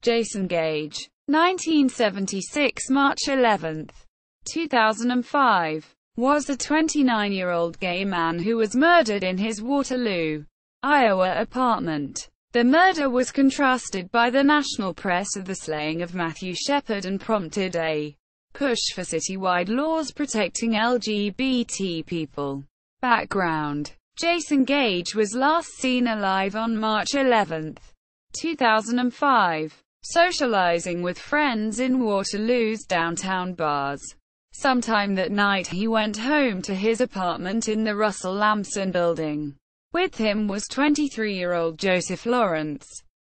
Jason Gage, 1976 March 11, 2005, was a 29-year-old gay man who was murdered in his Waterloo, Iowa apartment. The murder was contrasted by the national press of the slaying of Matthew Shepard and prompted a push for citywide laws protecting LGBT people. Background: Jason Gage was last seen alive on March 11, 2005, socializing with friends in Waterloo's downtown bars. Sometime that night he went home to his apartment in the Russell Lamson building. With him was 23-year-old Joseph Lawrence.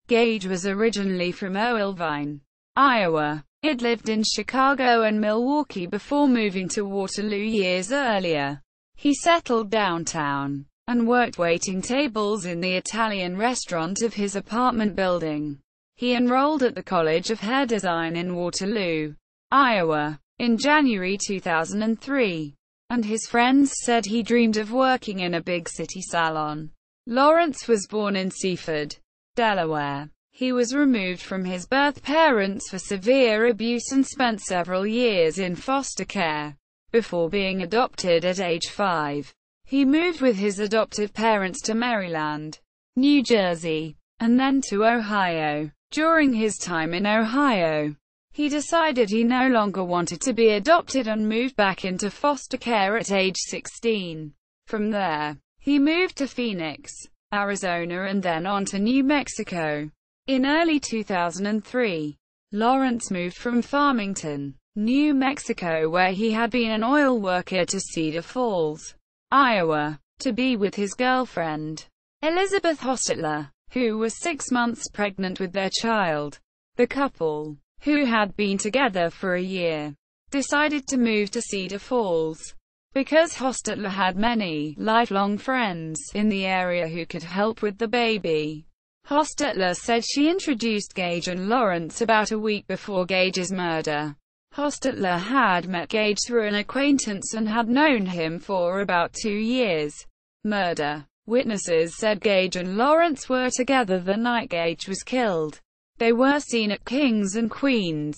Gage was originally from Oilvine, Iowa. He'd lived in Chicago and Milwaukee before moving to Waterloo years earlier. He settled downtown and worked waiting tables in the Italian restaurant of his apartment building. He enrolled at the College of Hair Design in Waterloo, Iowa, in January 2003, and his friends said he dreamed of working in a big city salon. Lawrence was born in Seaford, Delaware. He was removed from his birth parents for severe abuse and spent several years in foster care. Before being adopted at age 5, he moved with his adoptive parents to Maryland, New Jersey, and then to Ohio. During his time in Ohio, he decided he no longer wanted to be adopted and moved back into foster care at age 16. From there, he moved to Phoenix, Arizona and then on to New Mexico. In early 2003, Lawrence moved from Farmington, New Mexico, where he had been an oil worker, to Cedar Falls, Iowa, to be with his girlfriend, Elizabeth Hostetler, who was 6 months pregnant with their child. The couple, who had been together for a year, decided to move to Cedar Falls because Hostetler had many lifelong friends in the area who could help with the baby. Hostetler said she introduced Gage and Lawrence about a week before Gage's murder. Hostetler had met Gage through an acquaintance and had known him for about 2 years. Murder. Witnesses said Gage and Lawrence were together the night Gage was killed. They were seen at Kings and Queens,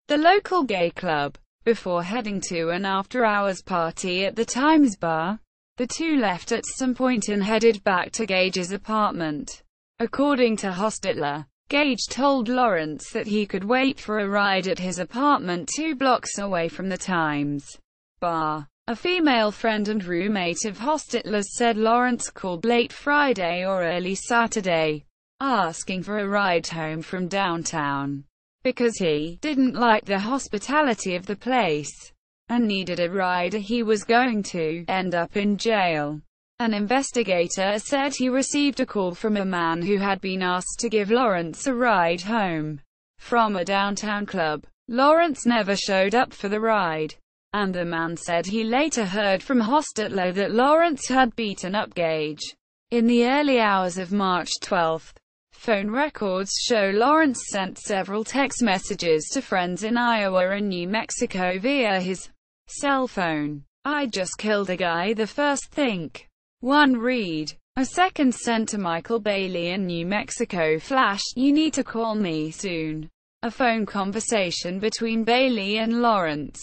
the local gay club, before heading to an after-hours party at the Times Bar. The two left at some point and headed back to Gage's apartment. According to Hostetler, Gage told Lawrence that he could wait for a ride at his apartment 2 blocks away from the Times Bar. A female friend and roommate of Hostetler's said Lawrence called late Friday or early Saturday, asking for a ride home from downtown, because he didn't like the hospitality of the place and needed a ride. He was going to end up in jail. An investigator said he received a call from a man who had been asked to give Lawrence a ride home from a downtown club. Lawrence never showed up for the ride, and the man said he later heard from Hostetler that Lawrence had beaten up Gage. In the early hours of March 12, phone records show Lawrence sent several text messages to friends in Iowa and New Mexico via his cell phone. "I just killed a guy, the first think." One read. A second sent to Michael Bailey in New Mexico flashed, "You need to call me soon." A phone conversation between Bailey and Lawrence,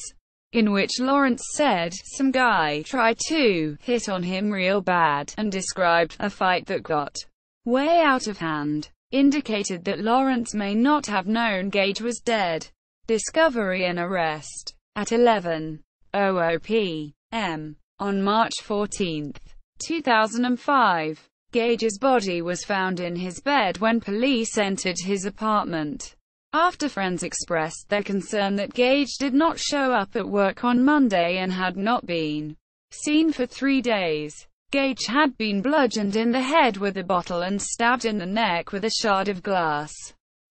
in which Lawrence said, "Some guy tried to hit on him real bad," and described a fight that got way out of hand, indicated that Lawrence may not have known Gage was dead. Discovery and arrest. At 11:00 p.m. on March 14, 2005, Gage's body was found in his bed when police entered his apartment. After friends expressed their concern that Gage did not show up at work on Monday and had not been seen for 3 days. Gage had been bludgeoned in the head with a bottle and stabbed in the neck with a shard of glass.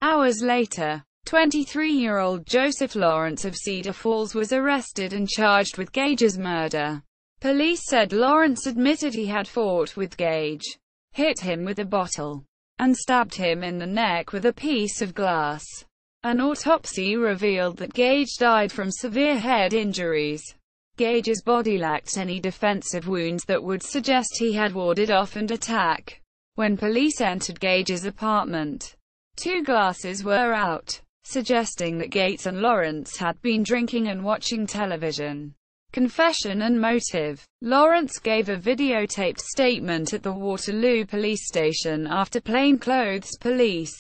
Hours later, 23-year-old Joseph Lawrence of Cedar Falls was arrested and charged with Gage's murder. Police said Lawrence admitted he had fought with Gage, hit him with a bottle, and stabbed him in the neck with a piece of glass. An autopsy revealed that Gage died from severe head injuries. Gage's body lacked any defensive wounds that would suggest he had warded off an attack. When police entered Gage's apartment, 2 glasses were out, suggesting that Gates and Lawrence had been drinking and watching television. Confession and motive. Lawrence gave a videotaped statement at the Waterloo police station after plainclothes police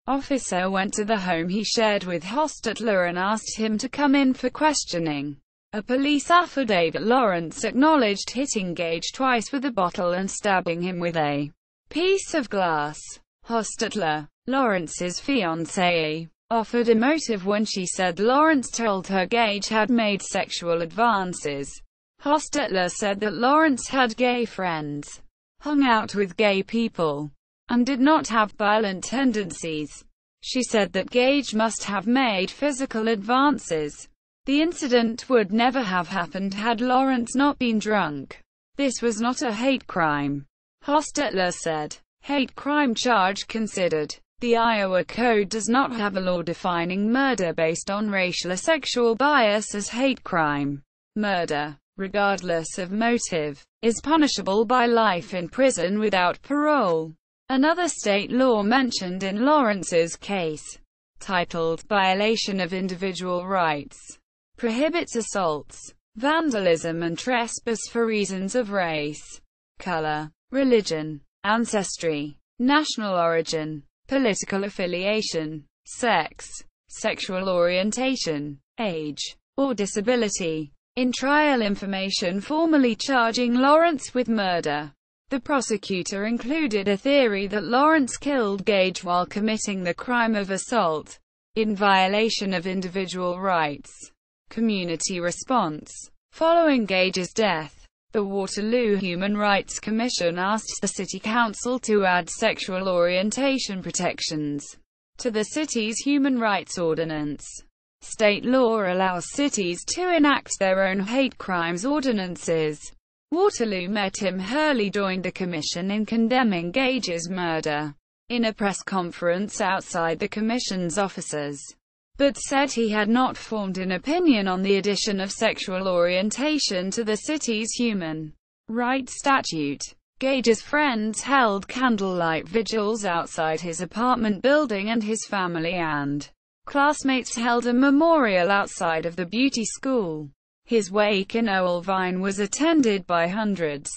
officer went to the home he shared with Hostetler and asked him to come in for questioning. A police affidavit. Lawrence acknowledged hitting Gage twice with a bottle and stabbing him with a piece of glass. Hostetler, Lawrence's fiancée, offered a motive when she said Lawrence told her Gage had made sexual advances. Hostetler said that Lawrence had gay friends, hung out with gay people, and did not have violent tendencies. She said that Gage must have made physical advances. The incident would never have happened had Lawrence not been drunk. This was not a hate crime, Hostetler said. Hate crime charge considered. The Iowa Code does not have a law defining murder based on racial or sexual bias as hate crime. Murder, regardless of motive, is punishable by life in prison without parole. Another state law mentioned in Lawrence's case, titled Violation of Individual Rights, prohibits assaults, vandalism and trespass for reasons of race, color, religion, ancestry, national origin, political affiliation, sex, sexual orientation, age, or disability. In trial information formally charging Lawrence with murder, the prosecutor included a theory that Lawrence killed Gage while committing the crime of assault, in violation of individual rights. Community response. Following Gage's death, the Waterloo Human Rights Commission asked the City Council to add sexual orientation protections to the city's Human Rights Ordinance. State law allows cities to enact their own hate crimes ordinances. Waterloo Mayor Tim Hurley joined the commission in condemning Gage's murder in a press conference outside the commission's offices, but said he had not formed an opinion on the addition of sexual orientation to the city's human rights statute. Gage's friends held candlelight vigils outside his apartment building, and his family and classmates held a memorial outside of the beauty school. His wake in Owlvine was attended by hundreds,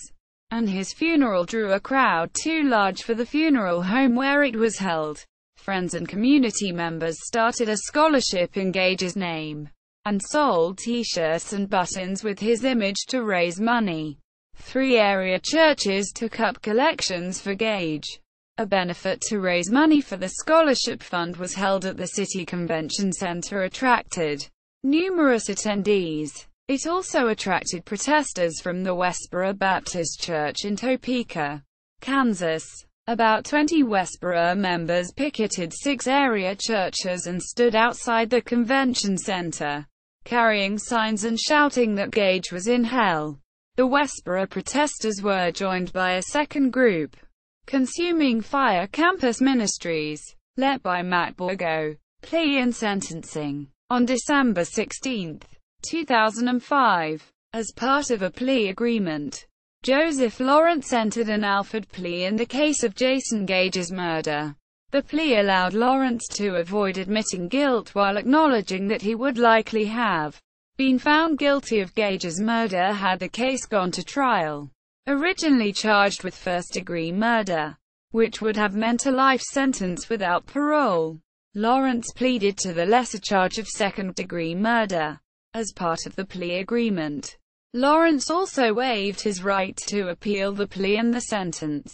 and his funeral drew a crowd too large for the funeral home where it was held. Friends and community members started a scholarship in Gage's name, and sold t-shirts and buttons with his image to raise money. 3 area churches took up collections for Gage. A benefit to raise money for the scholarship fund was held at the City Convention Center, attracted numerous attendees. It also attracted protesters from the Westboro Baptist Church in Topeka, Kansas. About 20 Westboro members picketed 6 area churches and stood outside the convention center, carrying signs and shouting that Gage was in hell. The Westboro protesters were joined by a second group, Consuming Fire Campus Ministries, led by Matt Borgo. Plea and sentencing. On December 16, 2005, as part of a plea agreement, Joseph Lawrence entered an Alford plea in the case of Jason Gage's murder. The plea allowed Lawrence to avoid admitting guilt while acknowledging that he would likely have been found guilty of Gage's murder had the case gone to trial. Originally charged with first-degree murder, which would have meant a life sentence without parole, Lawrence pleaded to the lesser charge of second-degree murder. As part of the plea agreement, Lawrence also waived his right to appeal the plea and the sentence,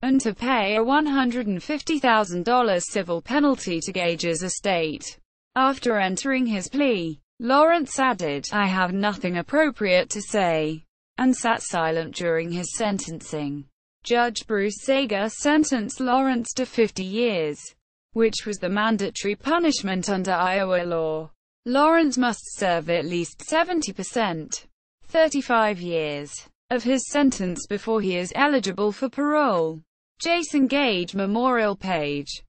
and to pay a $150,000 civil penalty to Gage's estate. After entering his plea, Lawrence added, "I have nothing appropriate to say," and sat silent during his sentencing. Judge Bruce Sager sentenced Lawrence to 50 years, which was the mandatory punishment under Iowa law. Lawrence must serve at least 70%, 35 years, of his sentence before he is eligible for parole. Jason Gage Memorial Page.